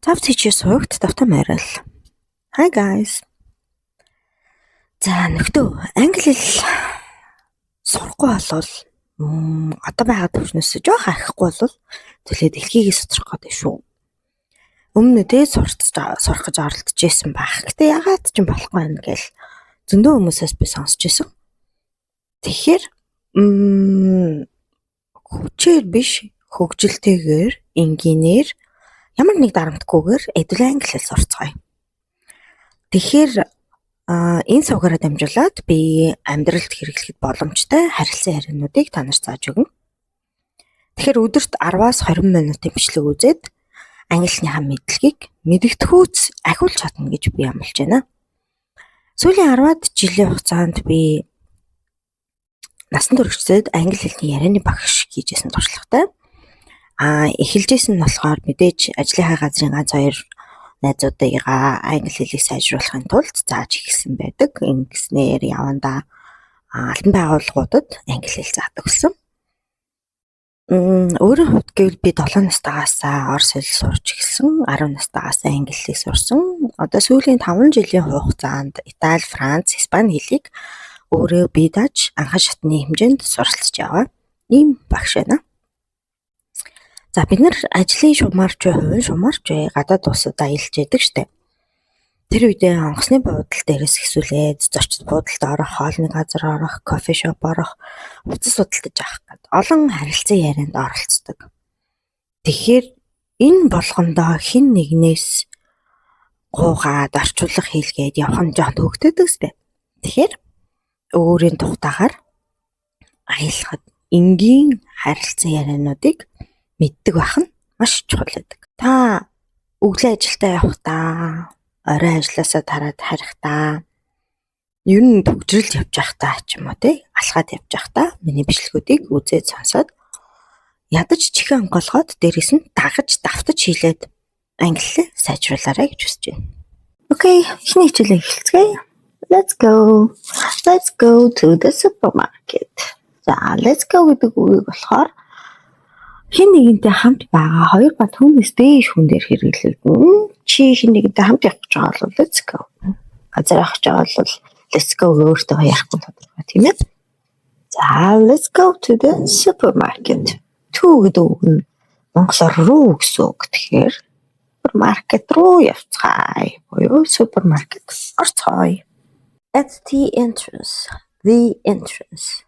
Тав тийч суугт тавтан байрал. Hi guys. За нөхдөө англи хэл сурахгүй болвол одоо байгаа төвчнөөс жоох ахихгүй болвол төлөө дэлхийгээ сутрах гэдэг шүү. Өмнө дээд сурах гэж оролдож байсан байх. Гэтэ ягаад ч юм болохгүй юм гээл зөндөө хүмүүсээс би сонсч байсан. Тэгэхээр хүчээр биш хөгжилтэйгээр энгийнээр ямар нэг дарамтгүйгээр эдгээр англи хэл сурцгаая. Тэгэхээр энэ сувгаараа дамжуулаад би амьдралд хэрэглэхэд боломжтой харилцан яриануудыг та нарт зааж өгнө. Тэгэхээр өдөрт 10-аас 20 минутын бичлэг үзээд англиныхаа мэдлэгийг мэдгэдэггүйц ахиулж чадна гэж би амлаж байна. Сүүлийн 10-аад жилийн хугацаанд би насан туршид англи хэлний ярианы багш хийжсэн туршлагатай. Эхэлжсэн нь болохоор мэдээж ажлынхаа газрын ганц хоёр найзуудыгаа англи хэлийг сайжруулахын тулд зааж эхэлсэн байдаг. Ингэснээр явандаа албан байгууллагуудад англи хэл заадаг болсон. Өөрөөр хувьд гэвэл би 7 настайгаас орос хэл сурч эхэлсэн, 10 настайгаас англи хэлийг сурсан. Одоо сүүлийн 5 жилийн хугацаанд Итали, Франц, Испани хэлийг өөрөө бие дааж анхан шатны хэмжээнд суралцж яваа. Ийм багш байна. За бид нар ажлын шумаарч хувийн шумаарч гадаад улсуудаа аялж яадаг штеп. Тэр үедээ онгоцны буудал дээрээс ихсүүлээд зочид буудалд орох, хоолны газар орох, кофе шоп орох, уцас судалдаж авах гэдэг олон харилцан ярианд оролцдог. Тэгэхээр энэ болгондоо хэн нэгнээс гуугаад орчуулах хийлгээд явах нь жоон төгтөдөг штеп. Тэгэхээр өөрийн тухтаагаар аялахад энгийн харилцан яриануудыг мэддэг байх нь маш чухал байдаг. Та өглөө ажилдаа явахдаа, орой ажилласаа тараад харихтаа, ер нь төгжрөлд явж байхдаа ч юм уу алхаад явж байхдаа миний бичлэгүүдийг үзээд сонсоод ядаж чихэн онголгоод дээрээс нь дагаж давтаж хийлээд англи хэлээ сайжруулаарай гэж хүсэж байна. Окей, эхний хичээлээ эхэлцгээе. Let's go to the supermarket. За, let's go гэдэг үгийг болохоор хэн нэгэнтэй хамт байгаа хоёр ба түүнээс дээш хүн дээр хэрэглэгдэн. Чи хэн нэгэнтэй хамт явах гэж байгаа бол let's go. Газар явах гэж байгаа бол let's go өөртөө ярихгүй тодорхой тийм ээ. За, let's go to the supermarket. To гэдэг үг нь монголоор руу гэсэн үг. Тэгэхээр супермаркет руу явцгаая. Буюу супермаркет орцгоё. At the entrance. The entrance.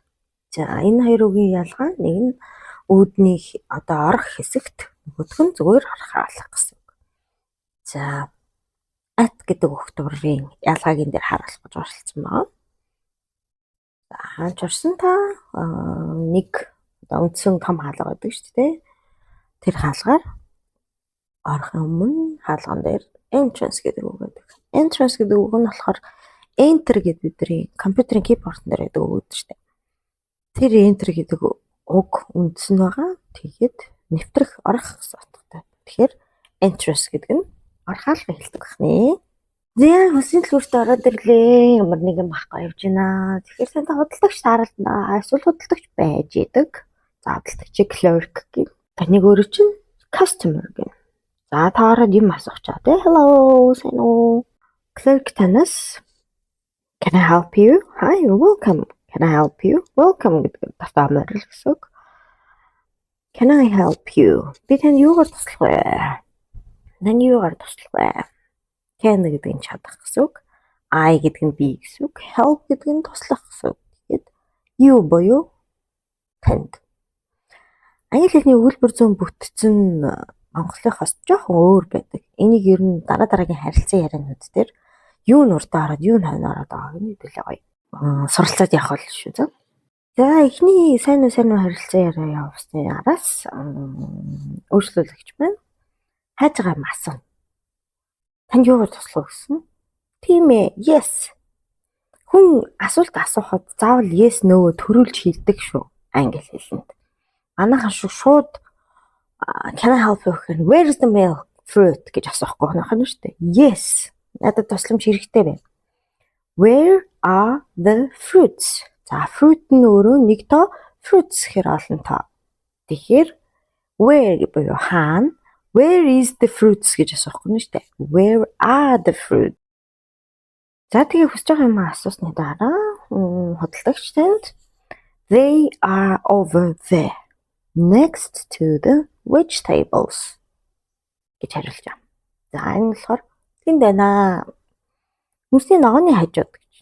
За, энэ хоёр үгийн ялгаа нэг нь үүдний одоо орох хэсэгт нөгөөх нь зүгээр харахаалах гэсэн үг. За, at гэдэг үг төгрийн ялгааг энэ дээр харуулах гэж оролцсон байна. За, хаач орсон та нэг үндсэн том хаалга байдаг шүү дээ. Тэр хаалгаар орохын өмнө хаалган дээр entrance гэдэг үг байдаг. Entrance гэдэг үг нь болохоор enter гэдэг бидний компьютерийн keyboard дээр байдаг үг шүү дээ. Тэр enter гэдэг уг үндсэн байгаа. Тэгээд нэвтрэх орох гэсэн утгатай. Тэгэхээр entrance гэдэг нь орхаалга хэлдэг байна. Зэ хүсний төлөвөртөө ороод ирлээ. Ямар нэгэн бахгүй явж байна. Тэгэхээр тань худалдагч тааралдана. Эсвэл худалдагч байж идэг. За худалдагчийг clerk гэх. Таныг өөрөө чинь customer гэх. За та ороод юм асуух чаа тий. Hello, сайн уу? Clerk танаас Can I help you? Hi, welcome. Can I help you? Welcome гэдэг тавтаа морил гэсэн үг. Can I help you? Би танд юугаар туслах вэ? Тань юугаар туслах вэ? Can гэдэг нь чадах гэсэн үг. I гэдэг нь би гэсэн үг. Help гэдэг нь туслах гэсэн үг. Тэгээд you буюу танд. Англи хэлний өгүүлбэр зүүн бүтцэн монголынхоос жоохон өөр байдаг. Энийг ер нь дараагийн харилцан ярианууд дээр юу нь урдаа ороод юу нь хойно ороод байгааг нь хэлээ гоё. Суралцаад явах бол шүү дээ. За эхний сайн уу харилцан яриа явуулсны араас өөрчлөлөгч байна. Хайж байгаа юм асууна. Танд юугаар туслах гэсэн? Тийм ээ. Yes. Хүн асуулт асуухад заавал yes no төрүүлж хэлдэг шүү англи хэлэнд. Манайхан шууд can I help you? Where is the milk? Fruit гэж асуухгүй байна шүү дээ. Yes. Надад тусламж хэрэгтэй байна. Where are the fruits? За, fruit нь өөрөө нэг тоо, fruits гэхээр олон тоо. Тэгэхээр where буюу хаана, Where is the fruits гэж асуух юм шүү дээ. Where are the fruits? За тэгээ хүсэж байгаа юм асуусны дараа хөдөлгөгч танд they are over there next to the vegetables гэж хариулж байгаа. За энэ болохоор тэнд байна. Нүсний ногооны хажууд гэж.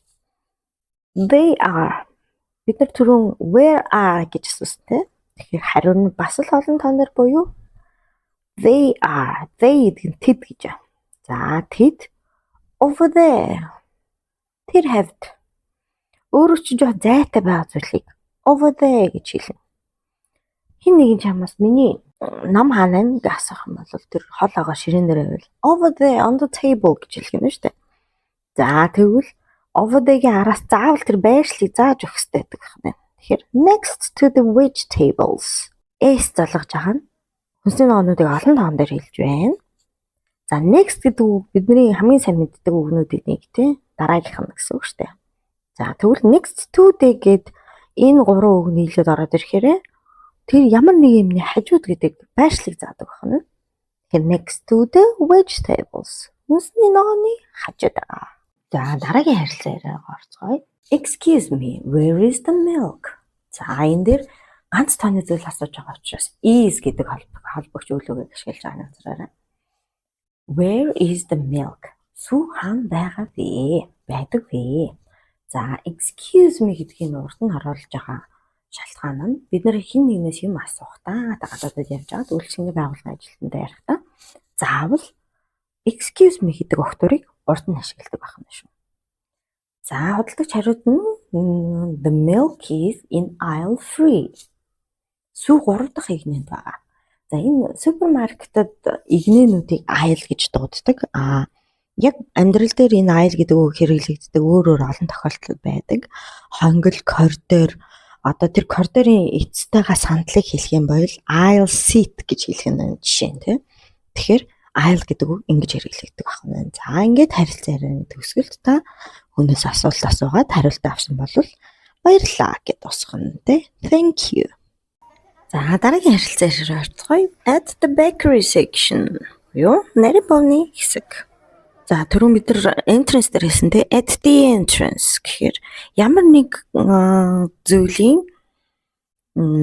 They are бид нар түрүүн where are гэж асуусан тийм. Тэгэхээр хариу нь бас л олон тооноор буюу they are. They гэдэг нь тэд гэж байна. За тэд over there. Тэр хавьд. Өөрөө ч жоохон зайтай байгаа зүйлийг over there гэж хэлнэ. Хин нэгэн чамаас миний ном хаана вэ гэж асуух юм бол тэр хол байгаа ширээн дээр байвал over there on the table гэж хэлэх юм шүү дээ. За тэгвэл over there-гийн араас заавал тэр байршлыг зааж өгөх хэрэгтэй гэдэг байна. Тэгэхээр next to the vegetables. S залгаж байгаа нь хүнсний ногоонуудыг олон тоон дээр хэлж байна. За next гэдэг үг бидний хамгийн сайн мэддэг үгнүүдийн нэг тийм дараагийнх нь гэсэн үг шүү дээ. За тэгвэл next to гээд энэ гурван үг нийлээд ороод ирэхээр тэр ямар нэг юмны хажууд гэдэг байршлыг заадаг байна. Тэгэхээр next to the vegetables. Хүнсний ногооны хажууд байгаа. За дараагийн харилцаа яриаг орцгоё. Excuse me, where is the milk? За энэ дээр ганц тооны зүйл асууж байгаа учраас is гэдэг холбогч үйл үгийг ашиглаж байгаа нэрээрээ. Where is the milk? Сүү хаан байгаа вэ? Байдаг вэ? За excuse me гэдгийн урд нь оруулж байгаа шалтгаан нь бид нар хин нэгнээс юм асуухтаа гадаадад явж байгаа үйлчлэгийн байгууллагын ажилтнтай ярихдаа заавал excuse me гэдэг өгтөрийг урд нь ашигладаг байх юм шүү. За хөдөлгөгч хариуд нь the milk is in aisle 3. Сүү 3 дахь игнэнд байгаа. За энэ супермаркетад игнэнүүдийг aisle гэж дууддаг. Яг амьдрал дээр энэ aisle гэдэг үг хэрэглэгддэг өөр олон тохиолдол байдаг. Хонгил коридор одоо тэр коридорын эцтэйгээ сандлыг хэлэх юм бол aisle seat гэж хэлэх нь жишээ нь тийм. Тэгэхээр aisle гэдэг үг ингэж хэрэглэгддэг байна. За ингээд харилцаараа төгсгөлд та хүнээс асуулт асуугаад хариулт авсан бол баярлалаа гэд дуусгах нь тийм. Thank you. За дараагийн харилцаа орцгоё. At the bakery section. Юу? Нарийн бовны хэсэг. За түрүүн бид нар entrance дээр хэлсэн те at the entrance гэхээр ямар нэг зүйлийн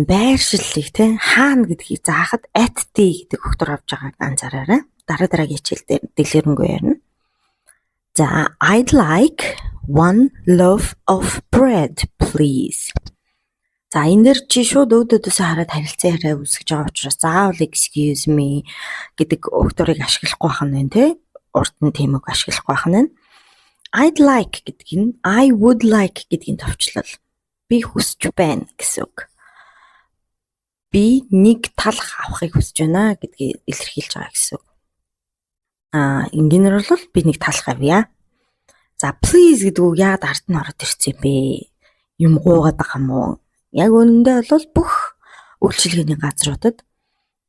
байршлыг те хаана гэдгийг заахад at the гэдэг өгтөр авч байгааг анзаараарай. Дараагийн хичээл дээр дэлгэрэнгүй ярина. За I'd like 1 loaf of bread please. За энэ дэр чи шууд өөдөөдөөс хараад харилцаа яриа үсгэж байгаа учраас заавал excuse me гэдэг өгтөрийг ашиглахгүй байх нь те. Урд нь тийм үг ашиглахгүй байх нь. I'd like гэдэг нь I would like гэдгийн товчлол. Би хүсэж байна гэсэн үг. Би нэг талх авахыг хүсэж байна гэдгийг илэрхийлж байгаа гэсэн үг. Энгийнээр бол би нэг талх авъя. За please гэдэг үг яагаад ард нь ороод ирсэн юм бэ? Юм гуугаад байгаа юм уу? Яг үнэндээ бол бүх үйлчилгээний газруудад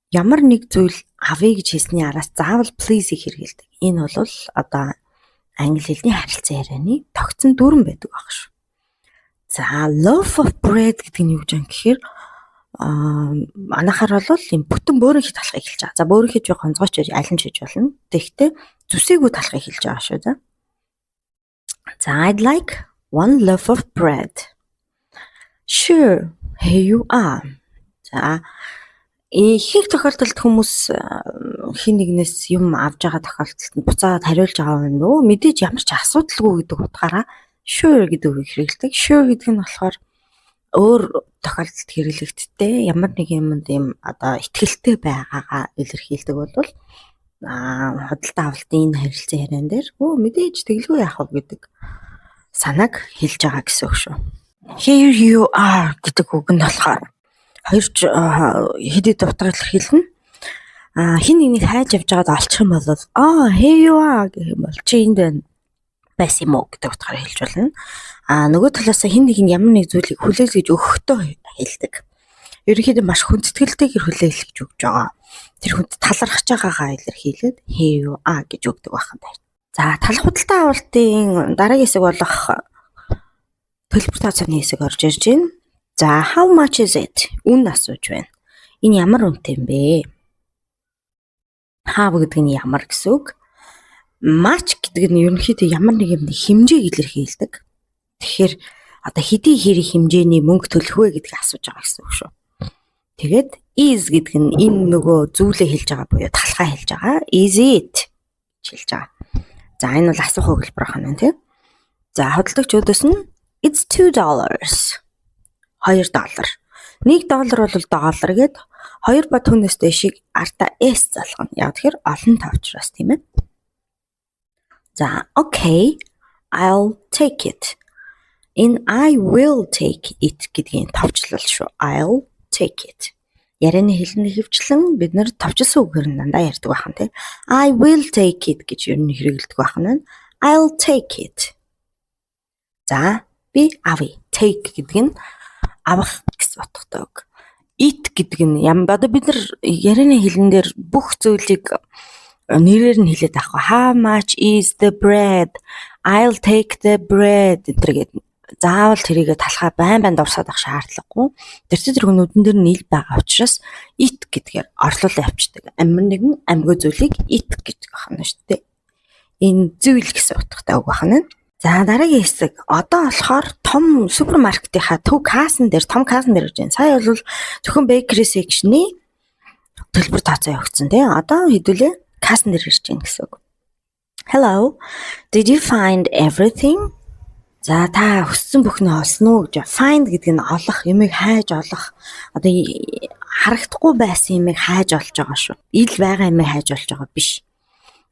ямар нэг зүйл авъя гэж хэлсний араас заавал please-ийг хэрэглэдэг. Энэ бол одоо англи хэлний харилцаа ярианы тогтсон дүрэн байдаг баг шүү. За loaf of bread гэдэг нь юу гэж юм гэхээр манайхаар бол юм бүтэн бөөрийнхий талхыг хэлж байгаа. За бөөрийнхий ч гонцгойч аль нь хийж болно. Тэгэхдээ зүсээгүй талхыг хэлж байгаа шүү за. За I'd like 1 loaf of bread. Sure, here you are. За ихэнх тохиолдолд хүмүүс хин нэгнээс юм авж байгаа тохиолдолд буцаад хариулж байгаа юм нөө мэдээж ямар ч асуудалгүй гэдэг утгаараа sure гэдэг үг хэрэглэдэг. Sure гэдэг нь болохоор өөр тохиолдолд хэрэглэгддэг ямар нэг юмд юм одоо ихтгэлтэй байгаагаа илэрхийлдэг бол худалдаа авалтын энэ харилцаа яриан дээр мэдээж тэглгүй яах вэ гэдэг санааг хэлж байгаа гэсэн үг шүү. Here you are гэдэг үг нь болохоор хоёр хэдий дутгаар илэрхийлнэ. Хин нэгнийг хайж явж байгаад олчих юм бол here you are гэх юм бол чи энд байсан юм уу гэдэг утгаараа хэлж болно. Нөгөө талаас хин нэг нь ямар нэг зүйлийг хүлээлгэж өгөхдөө хэлдэг. Ерөнхийдөө маш хүндэтгэлтэйгээр хүлээлгэж өгж байгаа. Тэр хүнд талархаж байгаагаа илэрхийлээд here you are гэж өгдөг байх юм байна. За талх худалдаа авалтын дараагийн хэсэг болох төлбөр тооцооны хэсэг орж ирж байна. За how much is it? Үн асууж байна. Энэ ямар үнэтэй юм бэ? Have гэдэг нь ямар гэсэн үг. Much гэдэг нь ерөнхийдөө ямар нэг юмны хэмжээг илэрхийлдэг. Тэгэхээр одоо хэдий хэрэг хэмжээний мөнгө төлөх вэ гэдгийг асууж байгаа гэсэн үг шүү. Тэгээд is гэдэг нь энэ нөгөө зүйлээ хэлж байгаа буюу талхаа хэлж байгаа. Is it гэж хэлж байгаа. За энэ бол асуух өгүүлбэр байна тийм. За хөдөлгөгчдөөс нь it's $2. $2. $1 бол доллар гээд 2 ба түүнээс дэшиг артаа s залгана. Яг тэгэхээр олон тавчраас тийм ээ. За okay, I'll take it. In I will take it гэдгийн товчлол шүү. I'll take it. Ярианы хэлний хөвчлэн бид нэр товчлсон үгээр нь дандаа ярьдаг байхан тий. I will take it гэж ер нь хэрэгэлдэг байхан нь I'll take it. За би авъя. Take гэдэг нь авах гэсэн утгатай үг. Eat гэдэг нь одоо бид нар ярианы хэлэн дээр бүх зүйлийг нэрээр нь хэлээд авах. How much is the bread? I'll take the bread гэдэг. Заавал тэрийгэ талхаа байн дурсаад авах шаардлагагүй. Тэр нүдэн дээр нь ил байгаа учраас eat гэдгээр орлуулан авчдаг. Амир нэгэн амьгүй зүйлийг eat гэж байна шүү дээ. Энэ зүйл гэсэн утгатай үг байна. За дараагийн хэсэг. Одоо болохоор том супермаркетынхаа том кассан дээр ирж байна. Сая бол зөвхөн bakery section-ы төлбөр тооцоо явагдсан тий. Одоо хэдүүлээ кассан дээр ирж байна гэсэн үг. Hello. Did you find everything? За та хүссэн бүхнээ олсон уу гэж. Find гэдэг нь олох, юмыг хайж олох. Одоо харагдахгүй байсан юмыг хайж олж байгаа шүү. Ил байгаа юмыг хайж олж байгаа биш.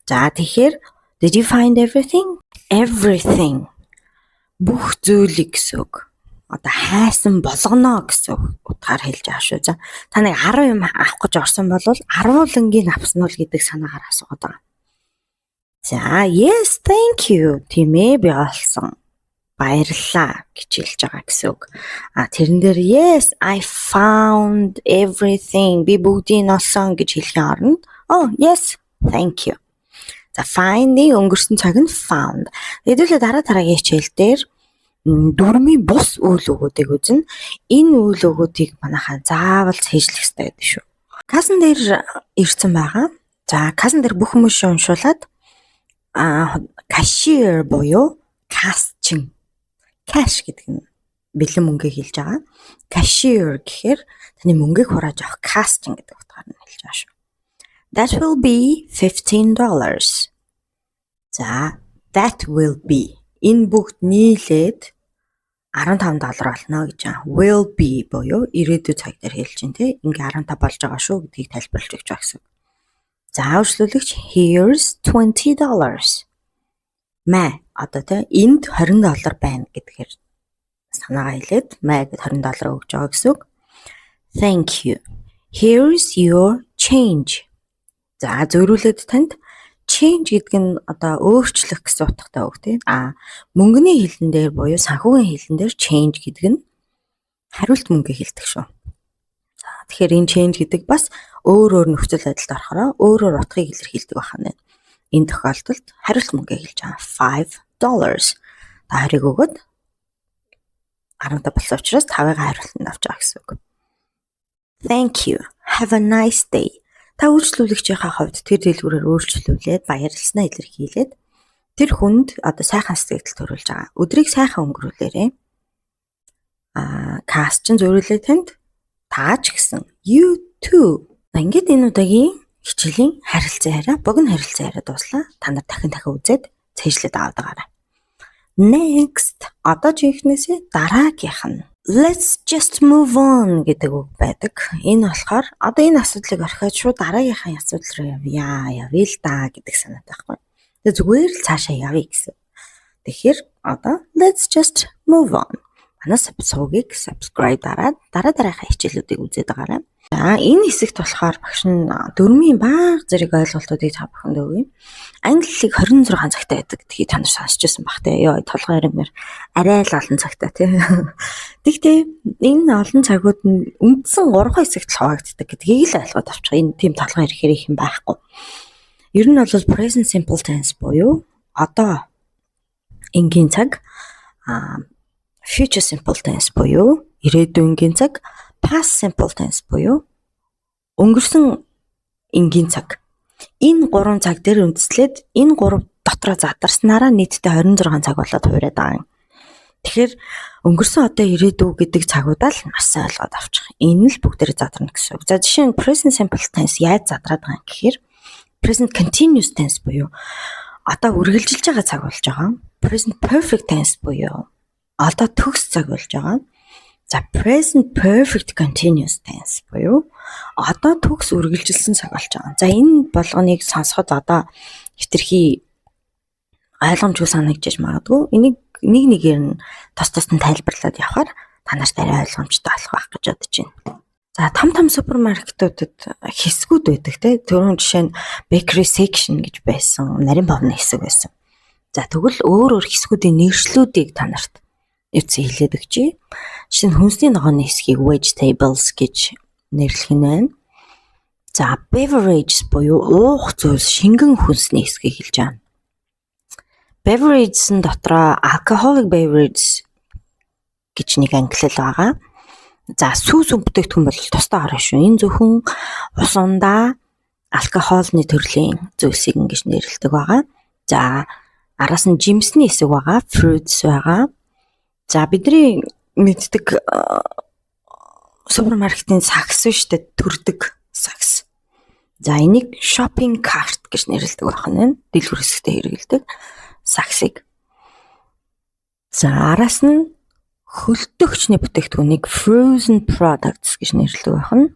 За тэгэхээр did you find everything? Everything. Бүх зүйлийг гэсэн үг. Одоо хайсан болгоно гэсэн утгаар хэлж байгаа шүү. За та нэг 10 юм авах гэж орсон бол 10-ынгийн авсан уу гэдэг санаагаар асуугаад байгаа. За yes, thank you. Тийм ээ би олсон. Баярлалаа гэж хэлж байгаа гэсэн үг. Тэрэн дээр yes, I found everything. Би бүгдийг олсон гэж хэлхийн оронд oh, yes, thank you. За find-ийн өнгөрсөн цаг нь found. Хэдүүлээ дараагийн хичээл дээр дөрмийн бус үйл өгүүдийг үзнэ. Энэ үйл өгүүдийг манайхаа заавал цээжлэх хэрэгтэй гэдэг шүү. Кассан дээр ирсэн байгаа. За кассан дээр бүх хүмүүс уншуулад cashier буюу касчин. Cash гэдэг нь бэлэн мөнгөийг хэлж байгаа. Cashier гэхээр таны мөнгийг хурааж авах casting гэдэг утгаар нь хэлж байгаа шүү. That will be $15. За, that will be. Энэ бүгд нийлээд $15 болно гэж байгаа. Will be буюу ирээдүйн цаг дээр хэлж чинь тий. Ингээ 15 болж байгаа шүү гэдгийг тайлбарлаж өгч байгаа гэсэн. За, үргэлжлүүлэгч here's $20. Мэ одоо тий энд $20 байна гэдгээр санаагаа хэлээд мэ гэд $20 өгж байгаа гэсэн үг. Thank you. Here's your change. За зөөрүүлээд танд change гэдэг нь одоо өөрчлөх гэсэн утгатай үг тий. Мөнгөний хэлэн дээр буюу санхүүгийн хэлэн дээр change гэдэг нь хариулт мөнгө хэлдэг шүү. За тэгэхээр энэ change гэдэг бас өөр нөхцөл байдалд орохороо өөрөөр утгыг илэрхийлдэг байна. Энэ тохиолдолд хариулт мөнгө хэлж байгаа $5. Та харийг өгөөд 15 болсон учраас 5-ыг хариултанд авч байгаа гэсэн үг. Thank you. Have a nice day. Та үйлчлүүлэгчийнхаа хувьд тэр дэлгүүрээр үйлчлүүлээд баярлалснаа илэрхийлээд тэр хүнд одоо сайхан сэтгэл төрүүлж байгаа. Өдрийг сайхан өнгөрүүлээрэй. Кас чин зөвлөлөө танд тааж гисэн. You too. Ингээд энэ удаагийн хичээлийн харилцан яриа, богино харилцан яриа дуслаа. Та нар дахин үзээд цээжлээд аваад байгаарай. Next. Одоо жинхнээсээ дараагийнх нь let's just move on гэдэг үг байдаг. Энэ болохоор одоо энэ асуудлыг орхиод шууд дараагийнхаа асуудал руу явъя л да гэдэг санаатай байхгүй. Тэгээ зүгээр л цаашаа явъя гэсэн. Тэгэхээр одоо let's just move on. Манай сувгийг subscribe дараад дараагийнхаа хичээлүүдийг үзээд байгаарай. За энэ хэсэгт болохоор багш нь дөрмийн бага зэрэг ойлголтуудыг та бүхэнд өгье. Англи хэлийг 26 цагтаа байдаг гэдгийг та нар сонсч байсан бах те. Ёо толгой ирмээр арай л олон цагтаа те. Тэгтээ энэ олон цагууд нь үндсэн 3 хэсэгт л хуваагддаг гэдгийг л ойлгоод авчих. Энэ тийм толгой ирэхээр их юм байхгүй. Ер нь бол present simple tense буюу одоо энгийн цаг, future simple tense буюу ирээдүйн энгийн цаг, past simple tense буюу өнгөрсөн энгийн цаг. Энэ 3 цаг дээр үндэслээд энэ 3 дотроо задарснараа нийтдээ 26 цаг болоод хуурайд байгаа юм. Тэгэхээр өнгөрсөн одоо ирээдүй гэдэг цагуудаа л маш сайн ойлгоод авчих. Энэ л бүгдээрээ задарна гэсэн үг. За жишээ нь present simple tense яаж задраад байгаа юм гэхээр present continuous tense буюу одоо үргэлжилж байгаа цаг болж байгаа. Present perfect tense буюу одоо төгс цаг болж байгаа. За present perfect continuous tense буюу одоо төгс үргэлжилсэн цаг болж байгаа. За энэ болгоныг сонсоход одоо хитрхи ойлгомжгүй санагдаж магадгүй. Энийг нэгээр нь тус нь тайлбарлаад явахаар та нарт арай ойлгомжтой болох байх гэж бодож байна. За том супермаркетуудад хэсгүүд байдаг те. Түрүүн жишээ нь bakery section гэж байсан, нарийн бовны хэсэг байсан. За тэгвэл өөр хэсгүүдийн нэршлүүдийг та нарт эвцэн хэлээд өгчий. Жишээ нь хүнсний ногооны хэсгийг vegetables гэж нэрлэх нь байна. За beverages буюу уух зүйлс, шингэн хүнсний хэсгийг хэлж байгаа. Beverages-ын дотроо alcoholic beverages гэж нэг ангиллал байгаа. За сүүс бүтээгдэхүүн бол тусдаа гарна шүү. Энэ зөвхөн ус ундаа алкоголны төрлийн зүйлсийг ингэж нэрлэдэг байгаа. За араас нь жимсний хэсэг байгаа, fruits байгаа. За бидний мэддэг супермаркетын сакс шүү дээ, төрдөг сакс. За энийг shopping cart гэж нэрлэдэг байна. Дэлгүүр хэсэгтээ хэрэглэдэг саксыг. За араас нь хөлдөгчний бүтээгдэхүүнийг frozen products гэж нэрлэдэг байна.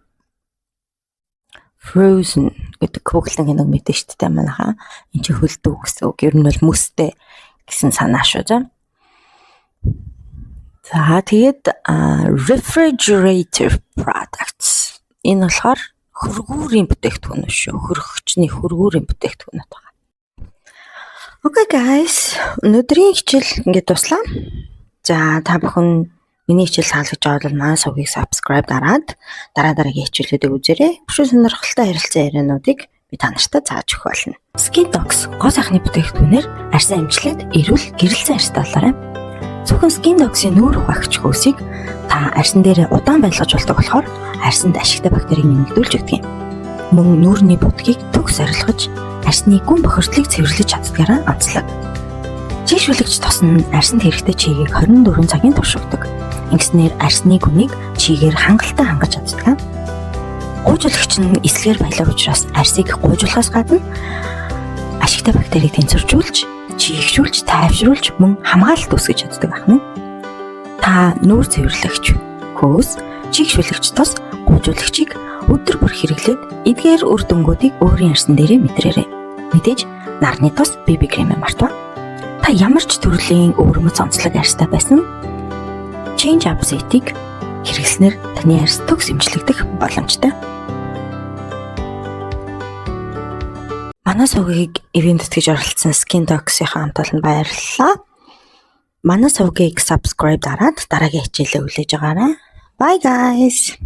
Frozen гэдэг хүүхэлдэйн киног мэдэн шүү дээ манайхаа. Энд чи хөлдөг гэсэн үг. Ер нь бол мөстэй гэсэн санаа шүү за. За тэгээд refrigerator products. Энэ болохоор хөргүүрийн бүтээгдэхүүн шүү. Хөргөгчний хөргүүрийн бүтээгдэхүүнүүд байна. Okay guys, өнөөдрийн хичээл ингээд дуслаа. За та бүхэн миний хичээл таалагдж байгаа бол манай сувгийг subscribe дараад дараагийн хичээлүүдийг үзээрэй. Бүх сонирхолтой харилцан яриануудыг би та нартай зааж өгөх болно. Skin Dogs гоо сайхны бүтээгдэхүүнээр арьсан амжилаад эрүүл гэрэл зан арьстай болоорой. Зөвхөн Skin Dogs-ийн нүүр ухаагч хөөсийг та арьсан дээр удаан байлгаж болдог болохоор арьсанд ашигтай бактерийг нэмэгдүүлж өгдөг юм. Мөн нүүрний будгийг төгс арилгаж арьсны гүн бохирдлыг цэвэрлэж чаддгаараа онцлог. Чийгшүүлэгч тос нь арьсанд хэрэгтэй чигийг 24 цагийн турш өгдөг. Ингэснээр арьсны гүнийг чигээр хангалттай хангаж чаддаг. Гуйжуулагч нь эслэгээр баялаг учраас арьсыг гуйжуулахаас гадна ашигтай бактерийг тэнцвэржүүлж, чийгшүүлж, тайвшруулж, мөн хамгаалалт үүсгэж чаддаг байна. Та нүүр цэвэрлэгч, хөөс, чийгшүүлэгч тос гуйжуулагчийг өдөр бүр хэрэглээд эдгээр үр дүнгуудыг өөрийн арьсан дээрээ мэдрээрэй. Мэдээж нарны тос BB крем мартва. Та ямар ч төрлийн өвөрмөц онцлог арьстай байсан Change Up Set-ийг хэрэглэснээр таны арьс төгс эмчлэгдэх боломжтой. Манай сувгийг ивент тэтгэж оролцсон Skin Dogs-ийн хамт олон баярлалаа. Манай сувгийг subscribe дараад дараагийн хичээлээ хүлээж аваарай. Bye guys.